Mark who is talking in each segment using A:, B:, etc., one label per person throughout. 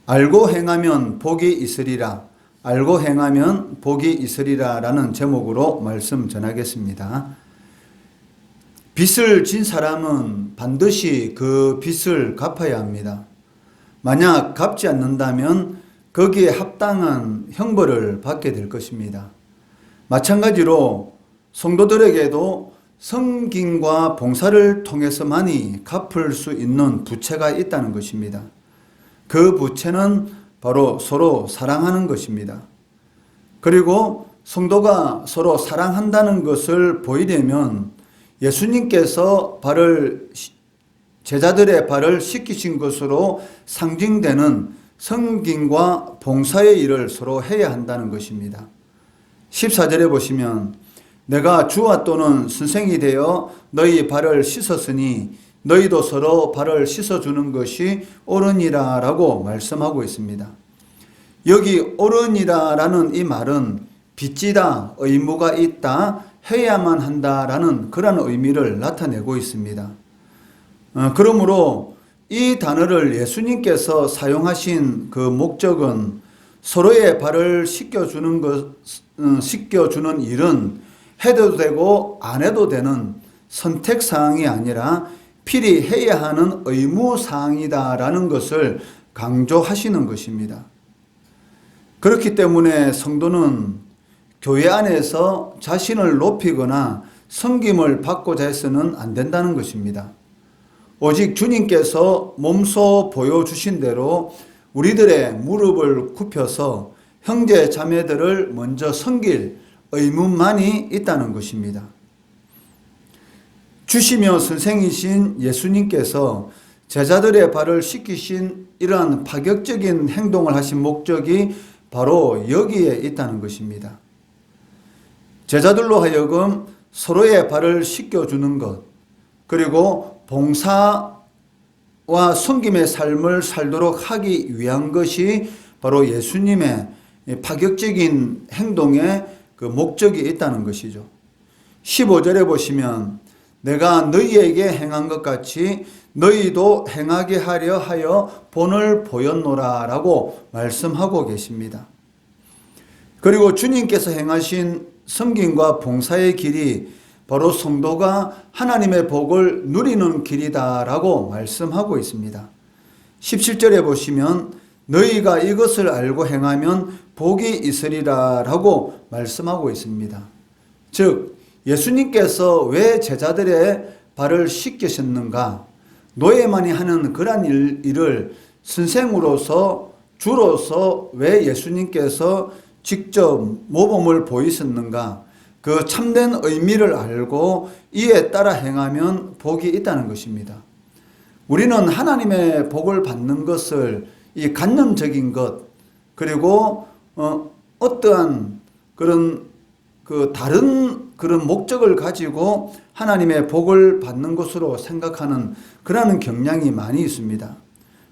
A: 알고 행하면 복이 있으리라. 알고 행하면 복이 있으리라 라는 제목으로 말씀 전하겠습니다. 빚을 진 사람은 반드시 그 빚을 갚아야 합니다. 만약 갚지 않는다면 거기에 합당한 형벌을 받게 될 것입니다. 마찬가지로 성도들에게도 섬김과 봉사를 통해서만이 갚을 수 있는 부채가 있다는 것입니다. 그 부채는 바로 서로 사랑하는 것입니다. 그리고 성도가 서로 사랑한다는 것을 보이려면 예수님께서 제자들의 발을 씻기신 것으로 상징되는 섬김과 봉사의 일을 서로 해야 한다는 것입니다. 14절에 보시면 내가 주와 또는 선생이 되어 너희 발을 씻었으니 너희도 서로 발을 씻어주는 것이 옳으니라 라고 말씀하고 있습니다. 여기 옳으니라 라는 이 말은 빚지다, 의무가 있다, 해야만 한다라는 그런 의미를 나타내고 있습니다. 그러므로 이 단어를 예수님께서 사용하신 그 목적은 서로의 발을 씻겨주는 일은 해도 되고 안 해도 되는 선택사항이 아니라 필히 해야 하는 의무사항이다라는 것을 강조하시는 것입니다. 그렇기 때문에 성도는 교회 안에서 자신을 높이거나 섬김을 받고자 해서는 안 된다는 것입니다. 오직 주님께서 몸소 보여주신 대로 우리들의 무릎을 굽혀서 형제 자매들을 먼저 섬길 의무만이 있다는 것입니다. 주시며 선생이신 예수님께서 제자들의 발을 씻기신 이러한 파격적인 행동을 하신 목적이 바로 여기에 있다는 것입니다. 제자들로 하여금 서로의 발을 씻겨주는 것, 그리고 봉사와 섬김의 삶을 살도록 하기 위한 것이 바로 예수님의 파격적인 행동의 그 목적이 있다는 것이죠. 15절에 보시면 내가 너희에게 행한 것 같이 너희도 행하게 하려 하여 본을 보였노라 라고 말씀하고 계십니다. 그리고 주님께서 행하신 섬김과 봉사의 길이 바로 성도가 하나님의 복을 누리는 길이다 라고 말씀하고 있습니다. 17절에 보시면 너희가 이것을 알고 행하면 복이 있으리라 라고 말씀하고 있습니다. 즉 예수님께서 왜 제자들의 발을 씻기셨는가? 노예만이 하는 그러한 일을 선생으로서 주로서 왜 예수님께서 직접 모범을 보이셨는가? 그 참된 의미를 알고 이에 따라 행하면 복이 있다는 것입니다. 우리는 하나님의 복을 받는 것을 이 관념적인 것, 그리고 어떠한 그런 다른 그런 목적을 가지고 하나님의 복을 받는 것으로 생각하는 그러한 경향이 많이 있습니다.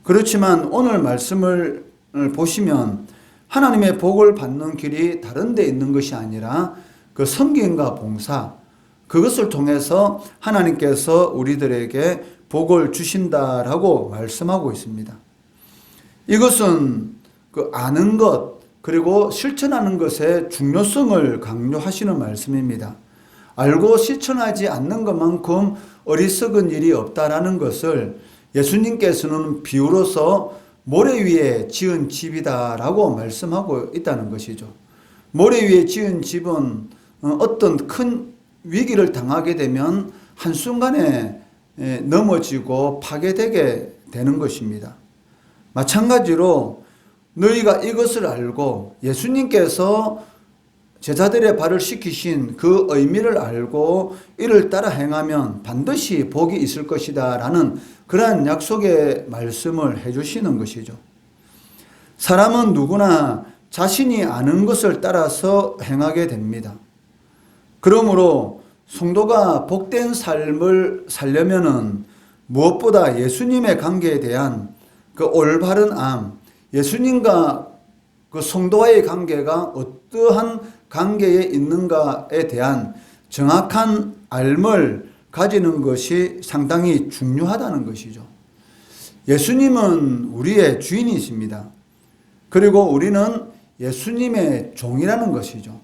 A: 그렇지만 오늘 말씀을 보시면 하나님의 복을 받는 길이 다른 데 있는 것이 아니라 그 섬김과 봉사, 그것을 통해서 하나님께서 우리들에게 복을 주신다라고 말씀하고 있습니다. 이것은 그 아는 것, 그리고 실천하는 것의 중요성을 강조하시는 말씀입니다. 알고 실천하지 않는 것만큼 어리석은 일이 없다라는 것을 예수님께서는 비유로서 모래 위에 지은 집이다라고 말씀하고 있다는 것이죠. 모래 위에 지은 집은 어떤 큰 위기를 당하게 되면 한순간에 넘어지고 파괴되게 되는 것입니다. 마찬가지로 너희가 이것을 알고 예수님께서 제자들의 발을 씻기신 그 의미를 알고 이를 따라 행하면 반드시 복이 있을 것이다 라는 그러한 약속의 말씀을 해주시는 것이죠. 사람은 누구나 자신이 아는 것을 따라서 행하게 됩니다. 그러므로 성도가 복된 삶을 살려면은 무엇보다 예수님의 관계에 대한 그 올바른 암, 예수님과 그 성도와의 관계가 어떠한 관계에 있는가에 대한 정확한 알을 가지는 것이 상당히 중요하다는 것이죠. 예수님은 우리의 주인이십니다. 그리고 우리는 예수님의 종이라는 것이죠.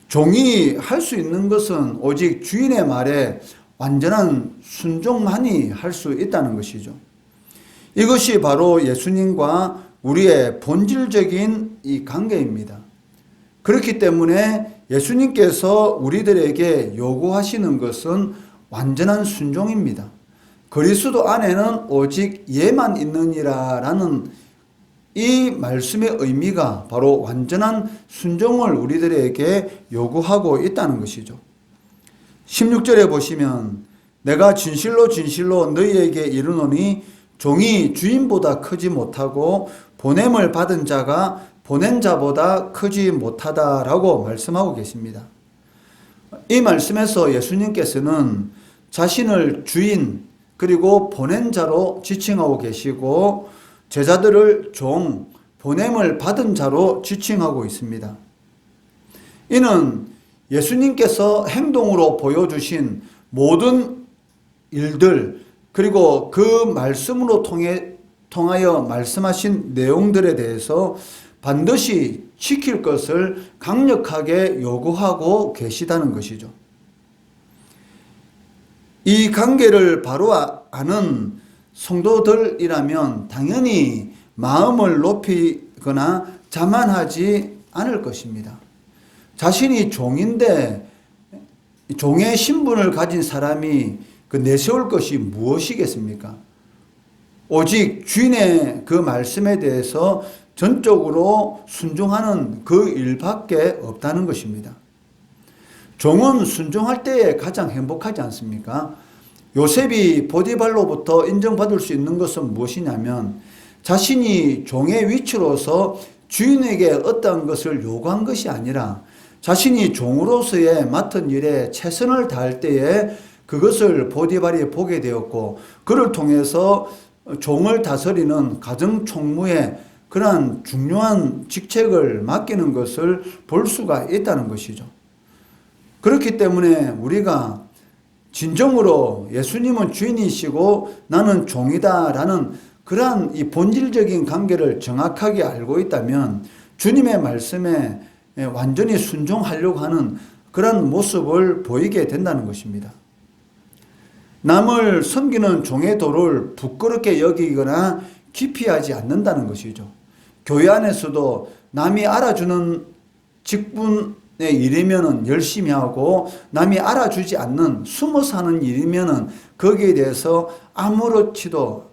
A: 종이 할 수 있는 것은 오직 주인의 말에 완전한 순종만이 할 수 있다는 것이죠. 이것이 바로 예수님과 우리의 본질적인 이 관계입니다. 그렇기 때문에 예수님께서 우리들에게 요구하시는 것은 완전한 순종입니다. 그리스도 안에는 오직 예만 있느니라라는 이 말씀의 의미가 바로 완전한 순종을 우리들에게 요구하고 있다는 것이죠. 16절에 보시면 내가 진실로 진실로 너희에게 이르노니 종이 주인보다 크지 못하고 보냄을 받은 자가 보낸 자보다 크지 못하다라고 말씀하고 계십니다. 이 말씀에서 예수님께서는 자신을 주인 그리고 보낸 자로 지칭하고 계시고 제자들을 종, 보냄을 받은 자로 지칭하고 있습니다. 이는 예수님께서 행동으로 보여주신 모든 일들 그리고 그 말씀으로 통하여 말씀하신 내용들에 대해서 반드시 지킬 것을 강력하게 요구하고 계시다는 것이죠. 이 관계를 바로 아는 성도들이라면 당연히 마음을 높이거나 자만하지 않을 것입니다. 자신이 종인데 종의 신분을 가진 사람이 내세울 것이 무엇이겠습니까? 오직 주인의 그 말씀에 대해서 전적으로 순종하는 그 일밖에 없다는 것입니다. 종은 순종할 때에 가장 행복하지 않습니까? 요셉이 보디발로부터 인정받을 수 있는 것은 무엇이냐면 자신이 종의 위치로서 주인에게 어떠한 것을 요구한 것이 아니라 자신이 종으로서의 맡은 일에 최선을 다할 때에 그것을 보디발이 보게 되었고 그를 통해서 종을 다스리는 가정총무의 그러한 중요한 직책을 맡기는 것을 볼 수가 있다는 것이죠. 그렇기 때문에 우리가 진정으로 예수님은 주인이시고 나는 종이다라는 그러한 이 본질적인 관계를 정확하게 알고 있다면 주님의 말씀에 완전히 순종하려고 하는 그런 모습을 보이게 된다는 것입니다. 남을 섬기는 종의 도를 부끄럽게 여기거나 기피하지 않는다는 것이죠. 교회 안에서도 남이 알아주는 직분의 일이면은 열심히 하고 남이 알아주지 않는 숨어서 하는 일이면은 거기에 대해서 아무렇지도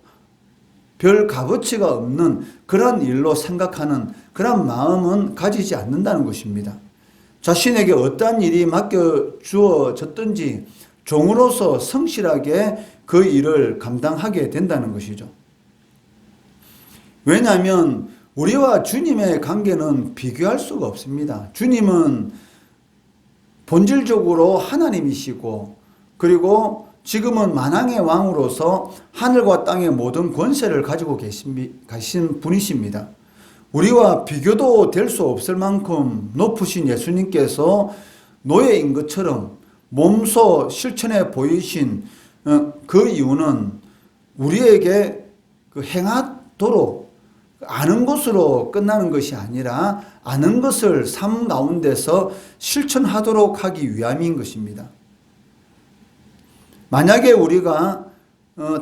A: 별 값어치가 없는 그런 일로 생각하는 그런 마음은 가지지 않는다는 것입니다. 자신에게 어떠한 일이 맡겨주어졌든지 종으로서 성실하게 그 일을 감당하게 된다는 것이죠. 왜냐하면 우리와 주님의 관계는 비교할 수가 없습니다. 주님은 본질적으로 하나님이시고 그리고 지금은 만왕의 왕으로서 하늘과 땅의 모든 권세를 가지고 계신 분이십니다. 우리와 비교도 될 수 없을 만큼 높으신 예수님께서 노예인 것처럼 몸소 실천해 보이신 그 이유는 우리에게 행하도록 아는 것으로 끝나는 것이 아니라 아는 것을 삶 가운데서 실천하도록 하기 위함인 것입니다. 만약에 우리가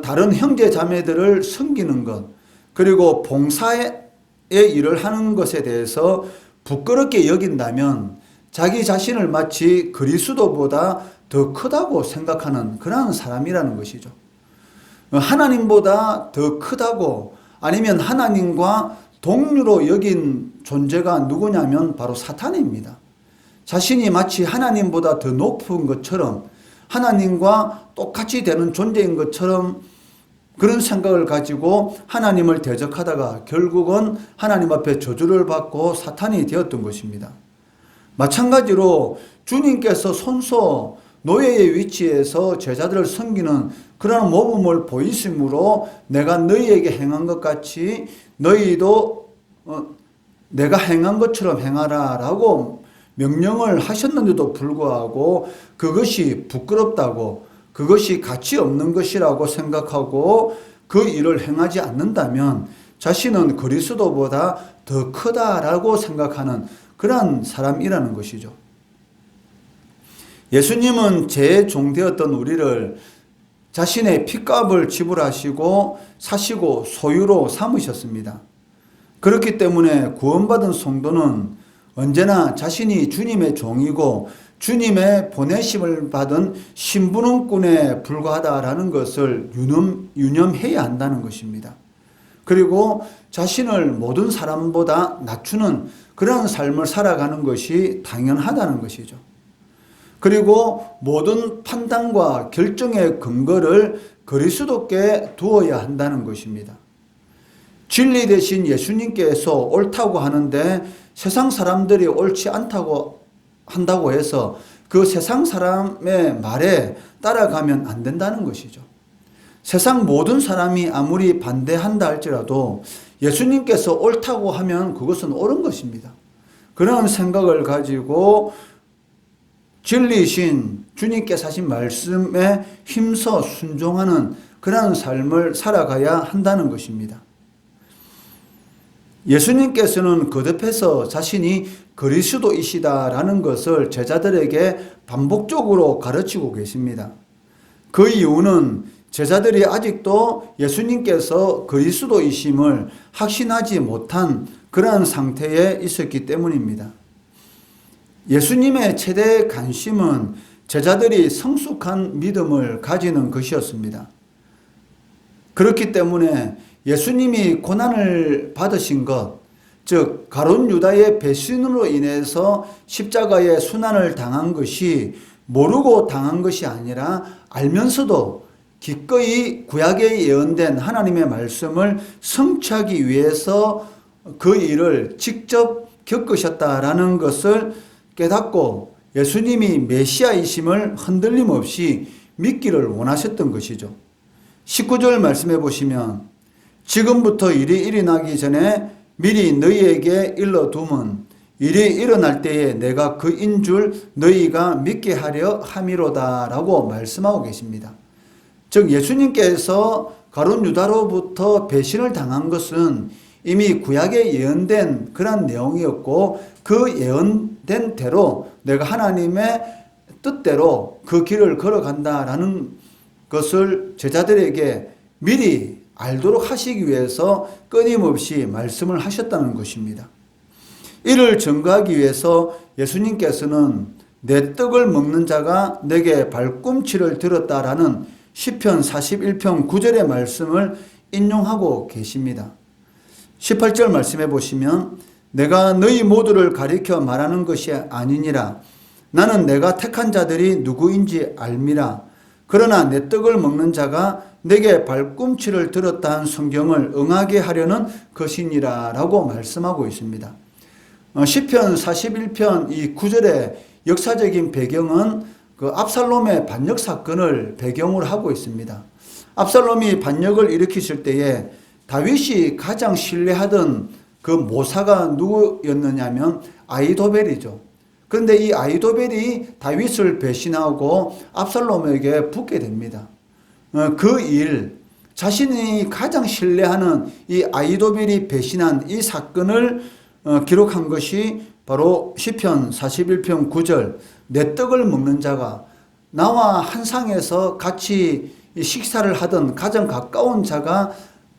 A: 다른 형제 자매들을 섬기는 것 그리고 봉사의 일을 하는 것에 대해서 부끄럽게 여긴다면 자기 자신을 마치 그리스도보다 더 크다고 생각하는 그런 사람이라는 것이죠. 하나님보다 더 크다고 아니면 하나님과 동류로 여긴 존재가 누구냐면 바로 사탄입니다. 자신이 마치 하나님보다 더 높은 것처럼 하나님과 똑같이 되는 존재인 것처럼 그런 생각을 가지고 하나님을 대적하다가 결국은 하나님 앞에 저주를 받고 사탄이 되었던 것입니다. 마찬가지로 주님께서 손소 노예의 위치에서 제자들을 섬기는 그런 모범을 보이심으로 내가 너희에게 행한 것 같이 너희도 내가 행한 것처럼 행하라 라고 명령을 하셨는데도 불구하고 그것이 부끄럽다고 그것이 가치 없는 것이라고 생각하고 그 일을 행하지 않는다면 자신은 그리스도보다 더 크다라고 생각하는 그러한 사람이라는 것이죠. 예수님은 제 종되었던 우리를 자신의 핏값을 지불하시고 사시고 소유로 삼으셨습니다. 그렇기 때문에 구원받은 성도는 언제나 자신이 주님의 종이고 주님의 보내심을 받은 신분원꾼에 불과하다라는 것을 유념해야 한다는 것입니다. 그리고 자신을 모든 사람보다 낮추는 그런 삶을 살아가는 것이 당연하다는 것이죠. 그리고 모든 판단과 결정의 근거를 그리스도께 두어야 한다는 것입니다. 진리 대신 예수님께서 옳다고 하는데 세상 사람들이 옳지 않다고 한다고 해서 그 세상 사람의 말에 따라가면 안 된다는 것이죠. 세상 모든 사람이 아무리 반대한다 할지라도 예수님께서 옳다고 하면 그것은 옳은 것입니다. 그런 생각을 가지고 진리신 주님께서 하신 말씀에 힘써 순종하는 그런 삶을 살아가야 한다는 것입니다. 예수님께서는 거듭해서 자신이 그리스도이시다라는 것을 제자들에게 반복적으로 가르치고 계십니다. 그 이유는 제자들이 아직도 예수님께서 그리스도이심을 확신하지 못한 그러한 상태에 있었기 때문입니다. 예수님의 최대 관심은 제자들이 성숙한 믿음을 가지는 것이었습니다. 그렇기 때문에 예수님이 고난을 받으신 것, 즉 가룟 유다의 배신으로 인해서 십자가의 순환을 당한 것이 모르고 당한 것이 아니라 알면서도 기꺼이 구약에 예언된 하나님의 말씀을 성취하기 위해서 그 일을 직접 겪으셨다라는 것을 깨닫고 예수님이 메시아이심을 흔들림 없이 믿기를 원하셨던 것이죠. 19절 말씀해 보시면 지금부터 일이 일어나기 전에 미리 너희에게 일러둠은 일이 일어날 때에 내가 그인 줄 너희가 믿게 하려 함이로다 라고 말씀하고 계십니다. 즉 예수님께서 가룟 유다로부터 배신을 당한 것은 이미 구약에 예언된 그런 내용이었고 그 예언된 대로 내가 하나님의 뜻대로 그 길을 걸어간다라는 것을 제자들에게 미리 알도록 하시기 위해서 끊임없이 말씀을 하셨다는 것입니다. 이를 증거하기 위해서 예수님께서는 내 떡을 먹는 자가 내게 발꿈치를 들었다라는 시편 41편 9절의 말씀을 인용하고 계십니다. 18절 말씀해 보시면 내가 너희 모두를 가리켜 말하는 것이 아니니라. 나는 내가 택한 자들이 누구인지 알미라. 그러나 내 떡을 먹는 자가 내게 발꿈치를 들었다 한 성경을 응하게 하려는 것이니라 라고 말씀하고 있습니다. 시편 41편 이 9절의 역사적인 배경은 그 압살롬의 반역 사건을 배경으로 하고 있습니다. 압살롬이 반역을 일으키실 때에 다윗이 가장 신뢰하던 그 모사가 누구였느냐면 아히도벨이죠. 그런데 이 아히도벨이 다윗을 배신하고 압살롬에게 붙게 됩니다. 그 일, 자신이 가장 신뢰하는 이 아히도벨이 배신한 이 사건을 기록한 것이 바로 시편 41편 9절 내 떡을 먹는 자가 나와 한 상에서 같이 식사를 하던 가장 가까운 자가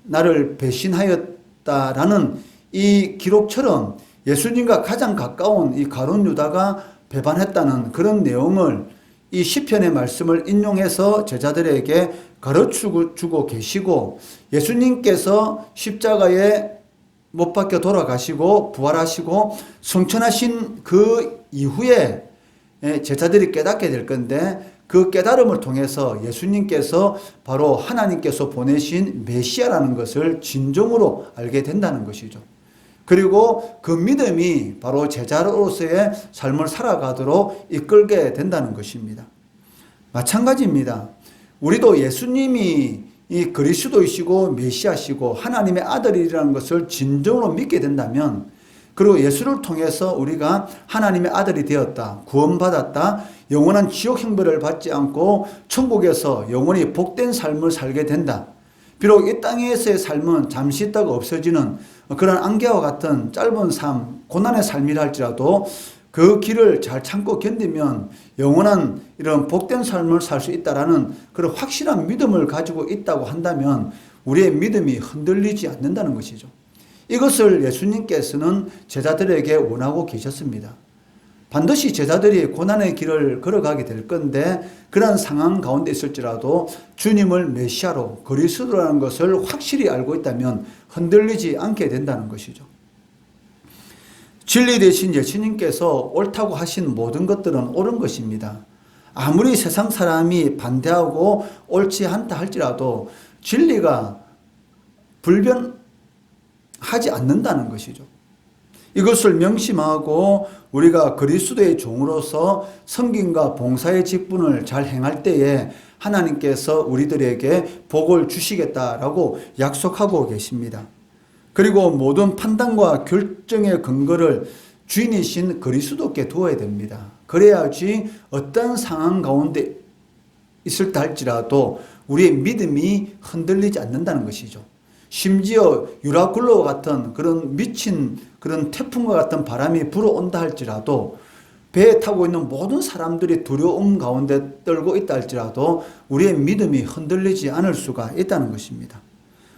A: 나를 배신하였다라는 이 기록처럼 예수님과 가장 가까운 이 가룟 유다가 배반했다는 그런 내용을 이 시편의 말씀을 인용해서 제자들에게 가르치고 계시고 예수님께서 십자가에 못 박혀 돌아가시고 부활하시고 성천하신 그 이후에 제자들이 깨닫게 될 건데 그 깨달음을 통해서 예수님께서 바로 하나님께서 보내신 메시아라는 것을 진정으로 알게 된다는 것이죠. 그리고 그 믿음이 바로 제자로서의 삶을 살아가도록 이끌게 된다는 것입니다. 마찬가지입니다. 우리도 예수님이 이 그리스도이시고 메시아시고 하나님의 아들이라는 것을 진정으로 믿게 된다면 그리고 예수를 통해서 우리가 하나님의 아들이 되었다, 구원받았다, 영원한 지옥 형벌을 받지 않고 천국에서 영원히 복된 삶을 살게 된다. 비록 이 땅에서의 삶은 잠시 있다가 없어지는 그런 안개와 같은 짧은 삶, 고난의 삶이라 할지라도 그 길을 잘 참고 견디면 영원한 이런 복된 삶을 살 수 있다라는 그런 확실한 믿음을 가지고 있다고 한다면 우리의 믿음이 흔들리지 않는다는 것이죠. 이것을 예수님께서는 제자들에게 원하고 계셨습니다. 반드시 제자들이 고난의 길을 걸어가게 될 건데 그런 상황 가운데 있을지라도 주님을 메시아로 그리스도라는 것을 확실히 알고 있다면 흔들리지 않게 된다는 것이죠. 진리 대신 예수님께서 옳다고 하신 모든 것들은 옳은 것입니다. 아무리 세상 사람이 반대하고 옳지 않다 할지라도 진리가 불변하지 않는다는 것이죠. 이것을 명심하고 우리가 그리스도의 종으로서 섬김과 봉사의 직분을 잘 행할 때에 하나님께서 우리들에게 복을 주시겠다라고 약속하고 계십니다. 그리고 모든 판단과 결정의 근거를 주인이신 그리스도께 두어야 됩니다. 그래야지 어떤 상황 가운데 있을 때 할지라도 우리의 믿음이 흔들리지 않는다는 것이죠. 심지어 유라굴로와 같은 그런 미친 그런 태풍과 같은 바람이 불어온다 할지라도 배에 타고 있는 모든 사람들이 두려움 가운데 떨고 있다 할지라도 우리의 믿음이 흔들리지 않을 수가 있다는 것입니다.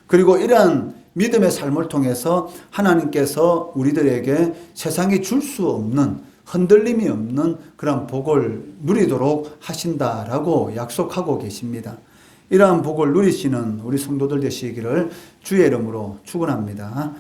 A: 그리고 이러한 믿음의 삶을 통해서 하나님께서 우리들에게 세상이 줄 수 없는 흔들림이 없는 그런 복을 누리도록 하신다라고 약속하고 계십니다. 이러한 복을 누리시는 우리 성도들 되시기를 주의 이름으로 축원합니다.